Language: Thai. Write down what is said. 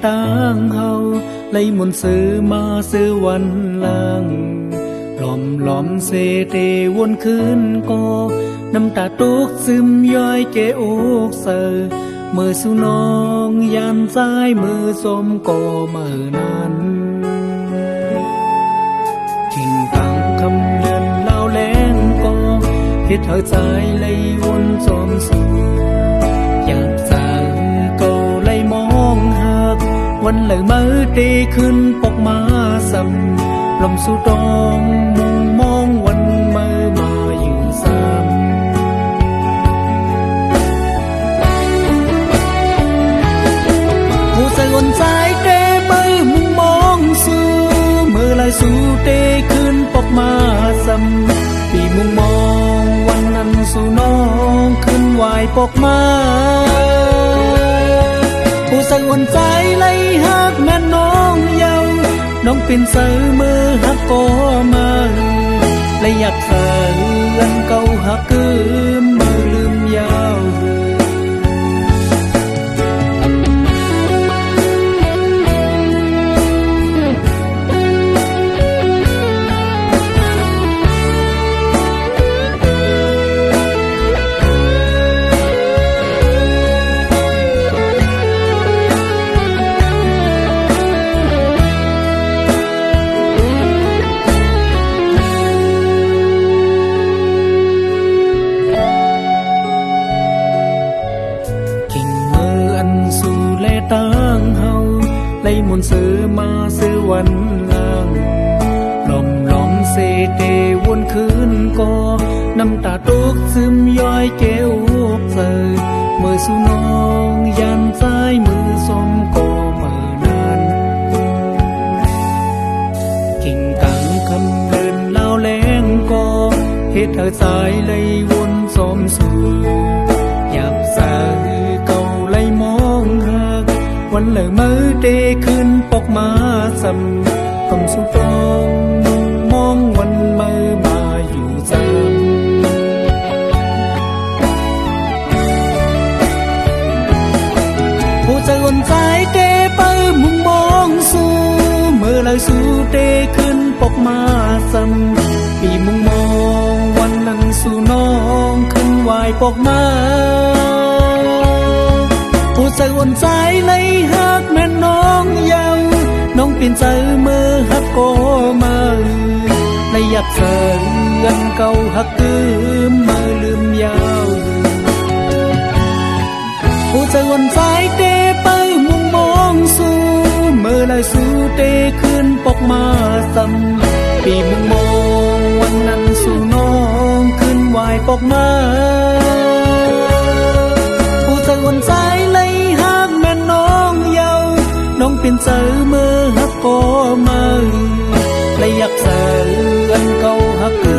tang hầu lấy một sự mà sựวันlางล้อมเสเตวนคืนก็น้ำตาตกซึมย้อยเกอกเสอมือสู่น้องยามซ้ายมือสมก็มือนั้นกิ่งตังคำเดินเล่าแรงก็เฮ็ดให้ใจเลยวนจอมสู่อยากจะก็เลยมองหักวันเลยมือเตขึ้นปกมาซ้ำลมสู่ตองมุงมองวันมือมาอยู่ซ้ำผู้ใส่วนใจเตมือมุงมองสู่มือลายสู่เตขึ้นปกมาซ้ำปีมุงมองวันนั้นสู่น้องขึ้นไหวปกมาผู้ใส่วนใจเลยหักแม่น้องเยาน้องเป็นเสือมือหักก็มาและอยากเสือเก่าหักคืนมือลืมยาวตั้งเฮาเลยมนต์ซื้อมาซื้อวันลางล้อมเสเตวนคืนก็น้ำตาตกซึมย้อยเกวเสยมือสู่น้องยันซ้ายมือสมก็มือนั้นกิ่งกังคำเดินเล่าแรงก็เฮ็ดให้ใจเลยวนสมสู่อยากสายเก่าเลยมองหักวันเลยมือเตขึ้นปกมาซ้ำต้องสู่ตองมองวันมือมาอยู่ซ้ำผู้ใจวนใจเตไปมุงมองสู่มือเลยสู่เตขึ้นปกมาซ้ำปีมุงมองวันนั้นสู่น้องขึ้นไหวปกมาผู้ใจวนใจเลยหักแม่น้องเยาน้องเปลี่ยนใจมือหักก็มาเลยอยากเสือเก่าหักคืนมือลืมยาวผู้ใจวนใจเตไปมุงมองสู่มือเลยสู่เตขึ้นปกมาซ้ำปีมุงมองวันนั้นสู่น้องขึ้นไหวปกมาผู้ใจวนใจเลยหักแม่น้องเยาน้องเป็นเสือมือหักก็มาเลยอยากเสือเก่าหักคื